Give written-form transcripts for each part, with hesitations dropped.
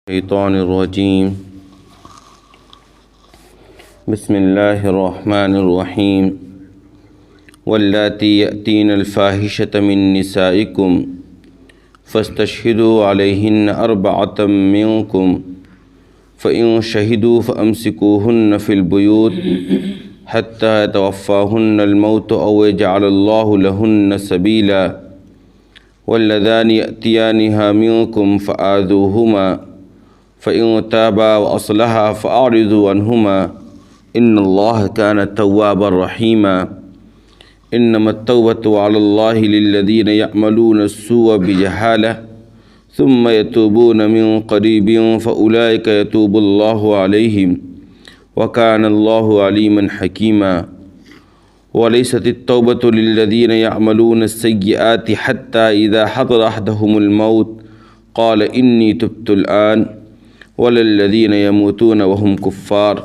الشیطان الرجیم بسم اللہ الرحمن الرحیم واللاتی یأتین الفاحشة من نسائکم فاستشہدوا علیہن اربعۃ منکم فإن شہدوا فأمسکوہن فی البیوت حتی یتوفاہن الموت او یجعل اللہ لہن سبیلا واللذان یأتیانہا منکم فآذوہما فإن تابا وأصلحا فأعرضوا عنهما إن الله كان توابا رحيما إنما التوبة على الله للذين يعملون السوء بجهالة ثم يتوبون من قريب فأولئك يتوب الله عليهم وكان الله عليما حكيما وليست التوبة للذين يعملون السيئات حتى إذا حضر أحدهم الموت قال إني تبت الآن وَلَلَّذِينَ يَمُوتُونَ وَهُمْ كُفَّارٌ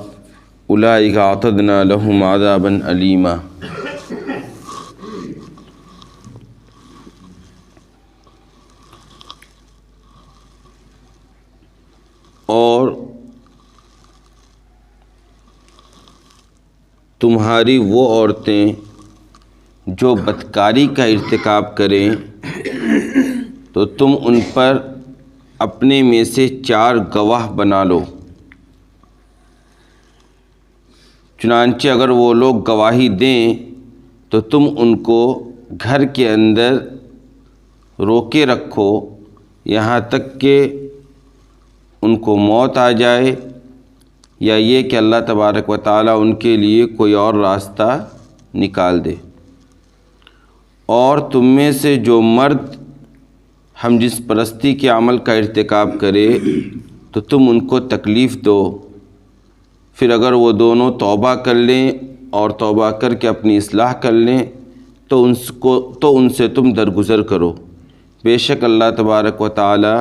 أُولَٰئِكَ أَعْتَدْنَا لَهُمْ عَذَابًا أَلِيمًا۔ اور تمہاری وہ عورتیں جو بدکاری کا ارتکاب کریں تو تم ان پر اپنے میں سے 4 گواہ بنا لو، چنانچہ اگر وہ لوگ گواہی دیں تو تم ان کو گھر کے اندر روکے رکھو یہاں تک کہ ان کو موت آ جائے یا یہ کہ اللہ تبارک و تعالیٰ ان کے لیے کوئی اور راستہ نکال دے۔ اور تم میں سے جو مرد ہم جس پرستی کے عمل کا ارتکاب کرے تو تم ان کو تکلیف دو، پھر اگر وہ دونوں توبہ کر لیں اور توبہ کر کے اپنی اصلاح کر لیں تو ان سے تم درگزر کرو، بے شک اللہ تبارک و تعالی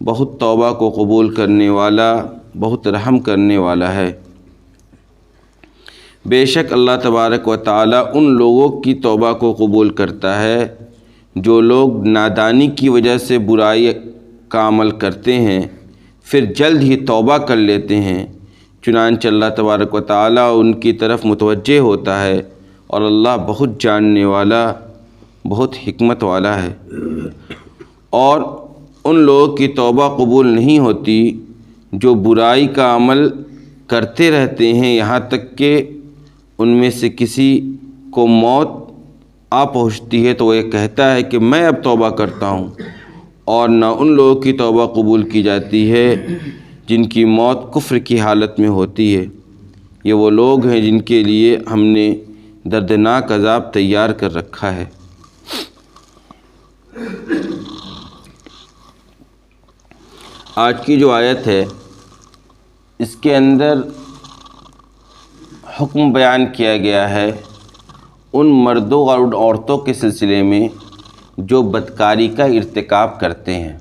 بہت توبہ کو قبول کرنے والا، بہت رحم کرنے والا ہے۔ بے شک اللہ تبارک و تعالی ان لوگوں کی توبہ کو قبول کرتا ہے جو لوگ نادانی کی وجہ سے برائی کا عمل کرتے ہیں پھر جلد ہی توبہ کر لیتے ہیں، چنانچہ اللہ تبارک و تعالیٰ ان کی طرف متوجہ ہوتا ہے اور اللہ بہت جاننے والا، بہت حکمت والا ہے۔ اور ان لوگوں کی توبہ قبول نہیں ہوتی جو برائی کا عمل کرتے رہتے ہیں یہاں تک کہ ان میں سے کسی کو موت آ پہنچتی ہے تو وہ یہ کہتا ہے کہ میں اب توبہ کرتا ہوں، اور نہ ان لوگوں کی توبہ قبول کی جاتی ہے جن کی موت کفر کی حالت میں ہوتی ہے۔ یہ وہ لوگ ہیں جن کے لیے ہم نے دردناک عذاب تیار کر رکھا ہے۔ آج کی جو آیت ہے اس کے اندر حکم بیان کیا گیا ہے ان مردوں اور ان عورتوں کے سلسلے میں جو بدکاری کا ارتکاب کرتے ہیں۔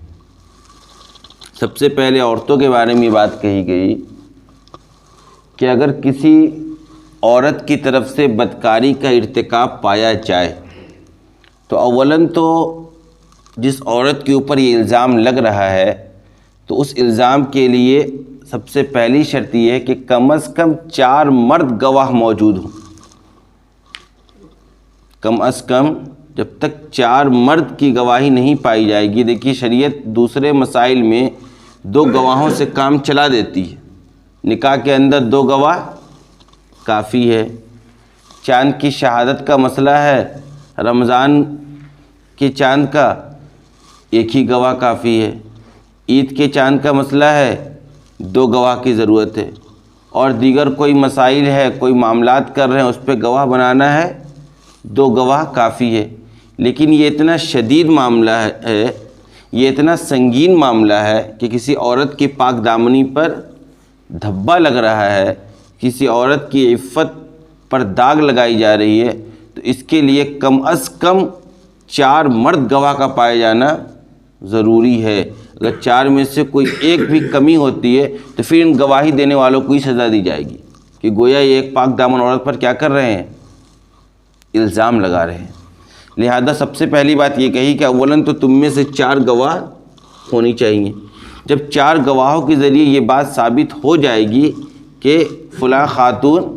سب سے پہلے عورتوں کے بارے میں بات کہی گئی کہ اگر کسی عورت کی طرف سے بدکاری کا ارتکاب پایا جائے تو اولاً تو جس عورت کے اوپر یہ الزام لگ رہا ہے تو اس الزام کے لیے سب سے پہلی شرط یہ ہے کہ کم از کم 4 مرد گواہ موجود ہوں۔ کم از کم جب تک 4 مرد کی گواہی نہیں پائی جائے گی، دیکھیے شریعت دوسرے مسائل میں 2 گواہوں سے کام چلا دیتی ہے، نکاح کے اندر 2 گواہ کافی ہے۔ چاند کی شہادت کا مسئلہ ہے، رمضان کے چاند کا ایک ہی گواہ کافی ہے۔ عید کے چاند کا مسئلہ ہے 2 گواہ کی ضرورت ہے، اور دیگر کوئی مسائل ہے، کوئی معاملات کر رہے ہیں اس پہ گواہ بنانا ہے 2 گواہ کافی ہے۔ لیکن یہ اتنا شدید معاملہ ہے، یہ اتنا سنگین معاملہ ہے کہ کسی عورت کی پاک دامنی پر دھبا لگ رہا ہے، کسی عورت کی عفت پر داغ لگائی جا رہی ہے، تو اس کے لیے کم از کم 4 مرد گواہ کا پائے جانا ضروری ہے۔ اگر 4 میں سے کوئی ایک بھی کمی ہوتی ہے تو پھر ان گواہی دینے والوں کو ہی سزا دی جائے گی کہ گویا یہ ایک پاک دامن عورت پر کیا کر رہے ہیں، الزام لگا رہے ہیں۔ لہذا سب سے پہلی بات یہ کہی کہ اولاً تو تم میں سے 4 گواہ ہونی چاہیے۔ جب 4 گواہوں کے ذریعے یہ بات ثابت ہو جائے گی کہ فلاں خاتون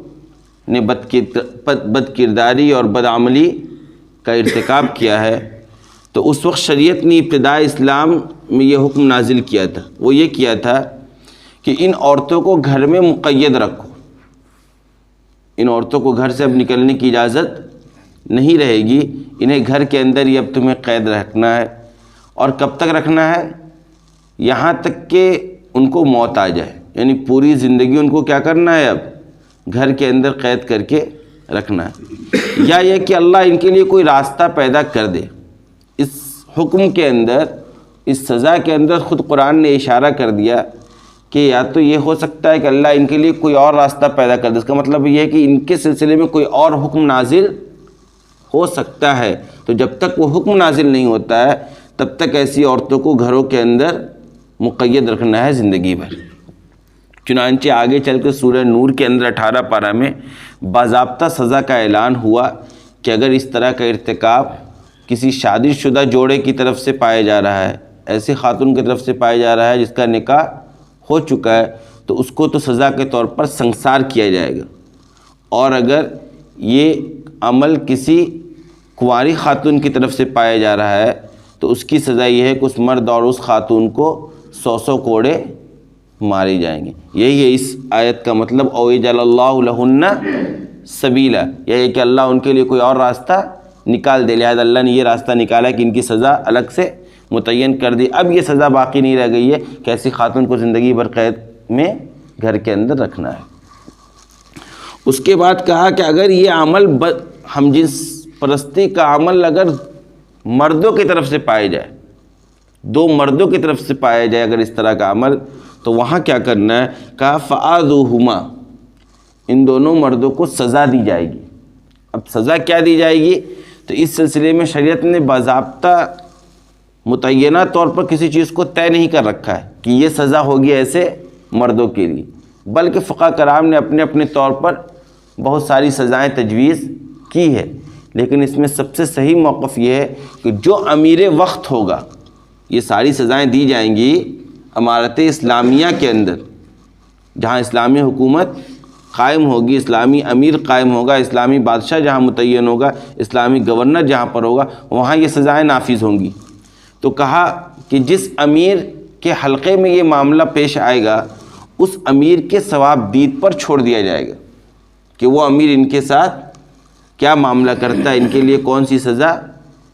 نے بد کرداری اور بدعملی کا ارتکاب کیا ہے، تو اس وقت شریعت نے ابتداء اسلام میں یہ حکم نازل کیا تھا۔ وہ یہ کیا تھا کہ ان عورتوں کو گھر میں مقید رکھو، ان عورتوں کو گھر سے اب نکلنے کی اجازت نہیں رہے گی، انہیں گھر کے اندر ہی اب تمہیں قید رکھنا ہے۔ اور کب تک رکھنا ہے؟ یہاں تک کہ ان کو موت آ جائے، یعنی پوری زندگی ان کو کیا کرنا ہے؟ اب گھر کے اندر قید کر کے رکھنا ہے، یا یہ کہ اللہ ان کے لیے کوئی راستہ پیدا کر دے۔ اس حکم کے اندر، اس سزا کے اندر خود قرآن نے اشارہ کر دیا کہ یا تو یہ ہو سکتا ہے کہ اللہ ان کے لیے کوئی اور راستہ پیدا کر دے، اس کا مطلب یہ ہے کہ ان کے سلسلے میں کوئی اور حکم نازل ہو سکتا ہے۔ تو جب تک وہ حکم نازل نہیں ہوتا ہے تب تک ایسی عورتوں کو گھروں کے اندر مقید رکھنا ہے زندگی بھر۔ چنانچہ آگے چل کے سورہ نور کے اندر 18 پارہ میں باضابطہ سزا کا اعلان ہوا کہ اگر اس طرح کا ارتکاب کسی شادی شدہ جوڑے کی طرف سے پایا جا رہا ہے، ایسی خاتون کی طرف سے پایا جا رہا ہے جس کا نکاح ہو چکا ہے، تو اس کو تو سزا کے طور پر سنسار کیا جائے گا، اور اگر یہ عمل کسی کنواری خاتون کی طرف سے پایا جا رہا ہے تو اس کی سزا یہ ہے کہ اس مرد اور اس خاتون کو 100 کوڑے مارے جائیں گے۔ یہی ہے اس آیت کا مطلب، او یجعل اللہ لہن سبیلا، یہ ہے کہ اللہ ان کے لیے کوئی اور راستہ نکال دے۔ لہذا اللہ نے یہ راستہ نکالا کہ ان کی سزا الگ سے متعین کر دی۔ اب یہ سزا باقی نہیں رہ گئی ہے کہ ایسی خاتون کو زندگی بھر قید میں گھر کے اندر رکھنا ہے۔ اس کے بعد کہا کہ اگر یہ عمل ہم جنس پرستی کا عمل اگر مردوں کی طرف سے پائے جائے، 2 مردوں کی طرف سے پایا جائے اگر اس طرح کا عمل، تو وہاں کیا کرنا ہے؟ کہا فآذوہما، ان دونوں مردوں کو سزا دی جائے گی۔ اب سزا کیا دی جائے گی؟ تو اس سلسلے میں شریعت نے باضابطہ متعینہ طور پر کسی چیز کو طے نہیں کر رکھا ہے کہ یہ سزا ہوگی ایسے مردوں کے لیے، بلکہ فقہ کرام نے اپنے اپنے طور پر بہت ساری سزائیں تجویز کی ہے، لیکن اس میں سب سے صحیح موقف یہ ہے کہ جو امیر وقت ہوگا، یہ ساری سزائیں دی جائیں گی امارت اسلامیہ کے اندر، جہاں اسلامی حکومت قائم ہوگی، اسلامی امیر قائم ہوگا، اسلامی بادشاہ جہاں متعین ہوگا، اسلامی گورنر جہاں پر ہوگا، وہاں یہ سزائیں نافذ ہوں گی۔ تو کہا کہ جس امیر کے حلقے میں یہ معاملہ پیش آئے گا، اس امیر کے ثواب دید پر چھوڑ دیا جائے گا کہ وہ امیر ان کے ساتھ کیا معاملہ کرتا ہے، ان کے لیے کون سی سزا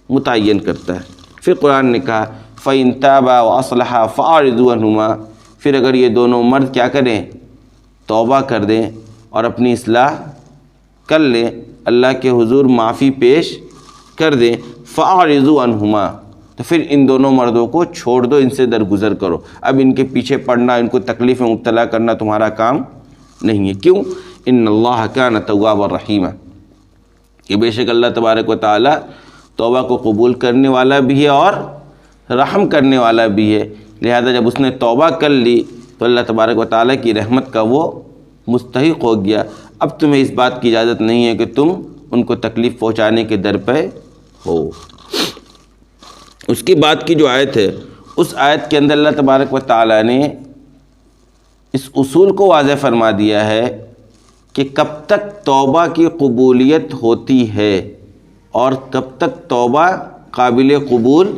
متعین کرتا ہے۔ پھر قرآن نے کہا فَإِن تَابَا وَأَصْلَحَا فَأَعْرِضُوا عَنْهُمَا، پھر اگر یہ دونوں مرد کیا کریں؟ توبہ کر دیں اور اپنی اصلاح کر لیں، اللہ کے حضور معافی پیش کر دیں، فَأَعْرِضُوا عَنْهُمَا، تو پھر ان دونوں مردوں کو چھوڑ دو، ان سے درگزر کرو۔ اب ان کے پیچھے پڑنا، ان کو تکلیف میں مبتلا کرنا تمہارا کام نہیں ہے۔ کیوں؟ ان اللہ کان توابا رحیما، کہ بے شک اللہ تبارک و تعالی توبہ کو قبول کرنے والا بھی ہے اور رحم کرنے والا بھی ہے۔ لہذا جب اس نے توبہ کر لی تو اللہ تبارک و تعالی کی رحمت کا وہ مستحق ہو گیا۔ اب تمہیں اس بات کی اجازت نہیں ہے کہ تم ان کو تکلیف پہنچانے کے در پہ ہو۔ اس کے بعد کی جو آیت ہے، اس آیت کے اندر اللہ تبارک و تعالی نے اس اصول کو واضح فرما دیا ہے کہ کب تک توبہ کی قبولیت ہوتی ہے اور کب تک توبہ قابل قبول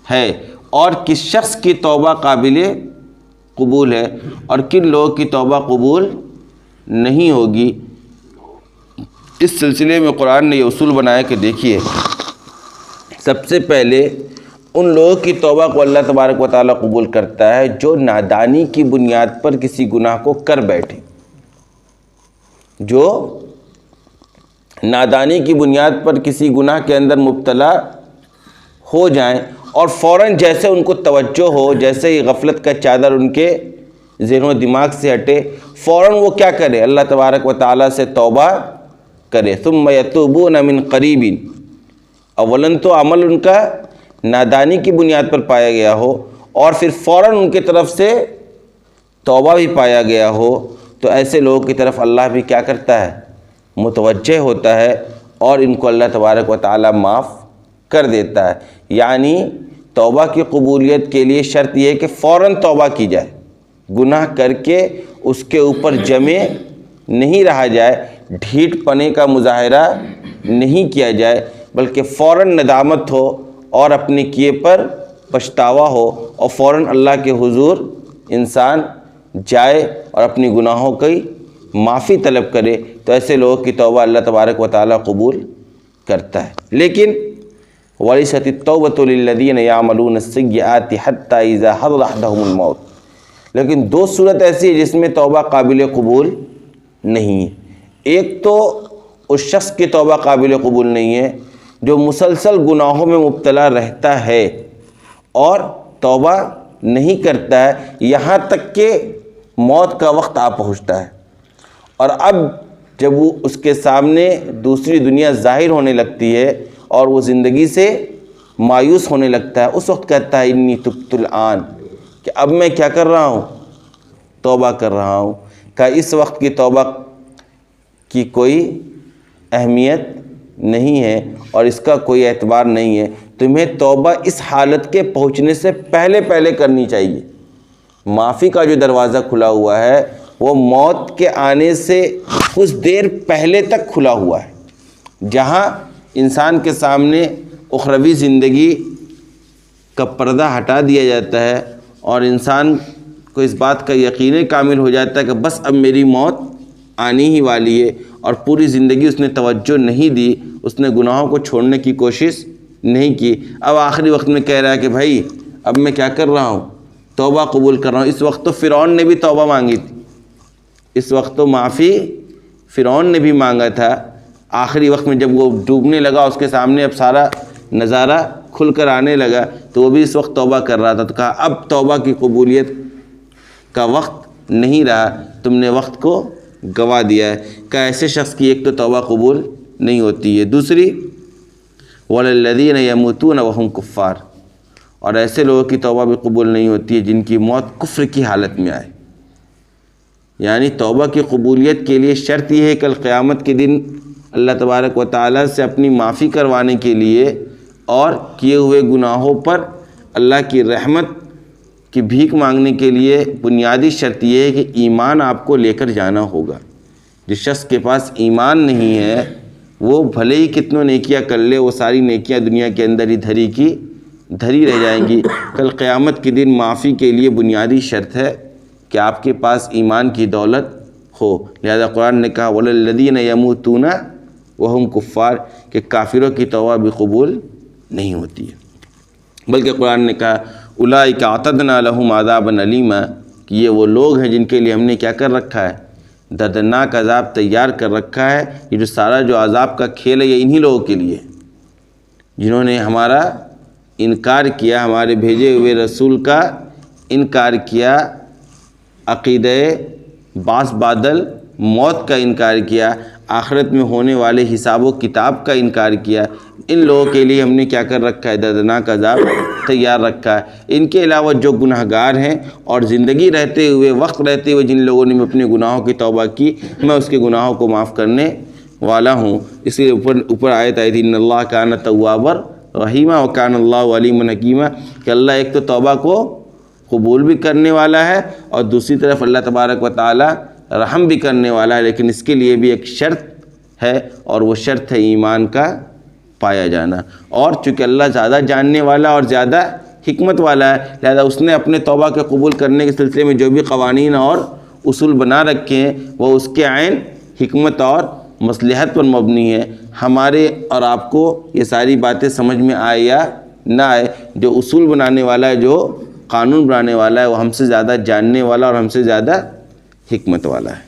ہے، اور کس شخص کی توبہ قابل قبول ہے اور کن لوگوں کی توبہ قبول نہیں ہوگی۔ اس سلسلے میں قرآن نے یہ اصول بنایا کہ دیکھیے، سب سے پہلے ان لوگوں کی توبہ کو اللہ تبارک و تعالیٰ قبول کرتا ہے جو نادانی کی بنیاد پر کسی گناہ کو کر بیٹھے، جو نادانی کی بنیاد پر کسی گناہ کے اندر مبتلا ہو جائیں اور فوراً جیسے ان کو توجہ ہو، جیسے ہی غفلت کا چادر ان کے ذہن و دماغ سے ہٹے، فوراً وہ کیا کرے؟ اللہ تبارک و تعالیٰ سے توبہ کرے۔ ثم یتوبون من قریب، اولاً تو عمل ان کا نادانی کی بنیاد پر پایا گیا ہو اور پھر فوراً ان کی طرف سے توبہ بھی پایا گیا ہو، تو ایسے لوگوں کی طرف اللہ بھی کیا کرتا ہے؟ متوجہ ہوتا ہے اور ان کو اللہ تبارک و تعالیٰ معاف کر دیتا ہے۔ یعنی توبہ کی قبولیت کے لیے شرط یہ ہے کہ فوراً توبہ کی جائے، گناہ کر کے اس کے اوپر جمے نہیں رہا جائے، ڈھیٹ پنے کا مظاہرہ نہیں کیا جائے، بلکہ فوراً ندامت ہو اور اپنے کیے پر پچھتاوا ہو، اور فوراً اللہ کے حضور انسان جائے اور اپنی گناہوں کی معافی طلب کرے، تو ایسے لوگوں کی توبہ اللہ تبارک و تعالیٰ قبول کرتا ہے۔ لیکن وَلَيْسَتِ التَّوْبَةُ لِلَّذِينَ يَعْمَلُونَ السَّيِّئَاتِ حَتَّى إِذَا حَضَرَ أَحَدَهُمُ الْمَوْتُ، لیکن دو صورت ایسی ہے جس میں توبہ قابل قبول نہیں ہے۔ ایک تو اس شخص کی توبہ قابل قبول نہیں ہے جو مسلسل گناہوں میں مبتلا رہتا ہے اور توبہ نہیں کرتا ہے یہاں تک کہ موت کا وقت آ پہنچتا ہے، اور اب جب وہ اس کے سامنے دوسری دنیا ظاہر ہونے لگتی ہے اور وہ زندگی سے مایوس ہونے لگتا ہے، اس وقت کہتا ہے انی تبت الآن، کہ اب میں کیا کر رہا ہوں؟ توبہ کر رہا ہوں۔ کہ اس وقت کی توبہ کی کوئی اہمیت نہیں ہے اور اس کا کوئی اعتبار نہیں ہے، تمہیں توبہ اس حالت کے پہنچنے سے پہلے کرنی چاہیے۔ معافی کا جو دروازہ کھلا ہوا ہے وہ موت کے آنے سے کچھ دیر پہلے تک کھلا ہوا ہے، جہاں انسان کے سامنے اخروی زندگی کا پردہ ہٹا دیا جاتا ہے اور انسان کو اس بات کا یقین کامل ہو جاتا ہے کہ بس اب میری موت آنی ہی والی ہے، اور پوری زندگی اس نے توجہ نہیں دی، اس نے گناہوں کو چھوڑنے کی کوشش نہیں کی، اب آخری وقت میں کہہ رہا ہے کہ بھائی اب میں کیا کر رہا ہوں؟ توبہ قبول کر رہا ہوں۔ اس وقت تو فرعون نے بھی توبہ مانگی تھی، اس وقت تو معافی فرعون نے بھی مانگا تھا، آخری وقت میں جب وہ ڈوبنے لگا اس کے سامنے اب سارا نظارہ کھل کر آنے لگا تو وہ بھی اس وقت توبہ کر رہا تھا، تو کہا اب توبہ کی قبولیت کا وقت نہیں رہا، تم نے وقت کو گوا دیا ہے۔ کہ ایسے شخص کی ایک تو توبہ قبول نہیں ہوتی ہے، دوسری وَلَلَّذِينَ يَمُوتُونَ وَهُمْ كُفَّارٌ، اور ایسے لوگوں کی توبہ بھی قبول نہیں ہوتی ہے جن کی موت کفر کی حالت میں آئے۔ یعنی توبہ کی قبولیت کے لیے شرط یہ ہے کہ قیامت کے دن اللہ تبارک و تعالیٰ سے اپنی معافی کروانے کے لیے اور کیے ہوئے گناہوں پر اللہ کی رحمت کی بھیک مانگنے کے لیے بنیادی شرط یہ ہے کہ ایمان آپ کو لے کر جانا ہوگا۔ جس شخص کے پاس ایمان نہیں ہے وہ بھلے ہی کتنوں نیکیاں کر لے، وہ ساری نیکیاں دنیا کے اندر ہی دھری کی دھری رہ جائیں گی۔ کل قیامت کے دن معافی کے لیے بنیادی شرط ہے کہ آپ کے پاس ایمان کی دولت ہو، لہذا قرآن نے کہا وَلَلَّذِينَ يَمُوتُونَ وَهُمْ كُفَّارٌ، کہ کافروں کی توبہ بھی قبول نہیں ہوتی ہے، بلکہ قرآن نے کہا اولئک اعتدنا لهم عذابا الیما، کہ یہ وہ لوگ ہیں جن کے لیے ہم نے کیا کر رکھا ہے؟ دردناک عذاب تیار کر رکھا ہے۔ یہ جو سارا جو عذاب کا کھیل ہے یہ انہی لوگوں کے لیے جنہوں نے ہمارا انکار کیا، ہمارے بھیجے ہوئے رسول کا انکار کیا، عقیدہ بعث بادل موت کا انکار کیا، آخرت میں ہونے والے حساب و کتاب کا انکار کیا۔ ان لوگوں کے لیے ہم نے کیا کر رکھا ہے؟ دردناک عذاب تیار رکھا ہے۔ ان کے علاوہ جو گناہ گار ہیں اور زندگی رہتے ہوئے وقت رہتے ہوئے جن لوگوں نے اپنے گناہوں کی توبہ کی، میں اس کے گناہوں کو معاف کرنے والا ہوں۔ اس لیے اوپر آیت آئی تھی ان اللہ کان توابا رحیما وکان اللہ علیما حکیما، کہ اللہ ایک تو توبہ کو قبول بھی کرنے والا ہے اور دوسری طرف اللہ تبارک و تعالی رحم بھی کرنے والا ہے، لیکن اس کے لیے بھی ایک شرط ہے اور وہ شرط ہے ایمان کا پایا جانا۔ اور چونکہ اللہ زیادہ جاننے والا اور زیادہ حکمت والا ہے، لہذا اس نے اپنے توبہ کے قبول کرنے کے سلسلے میں جو بھی قوانین اور اصول بنا رکھے ہیں وہ اس کے عین حکمت اور مصلحت پر مبنی ہے۔ ہمارے اور آپ کو یہ ساری باتیں سمجھ میں آئے یا نہ آئے، جو اصول بنانے والا ہے، جو قانون بنانے والا ہے، وہ ہم سے زیادہ جاننے والا اور ہم سے زیادہ حکمت والا ہے۔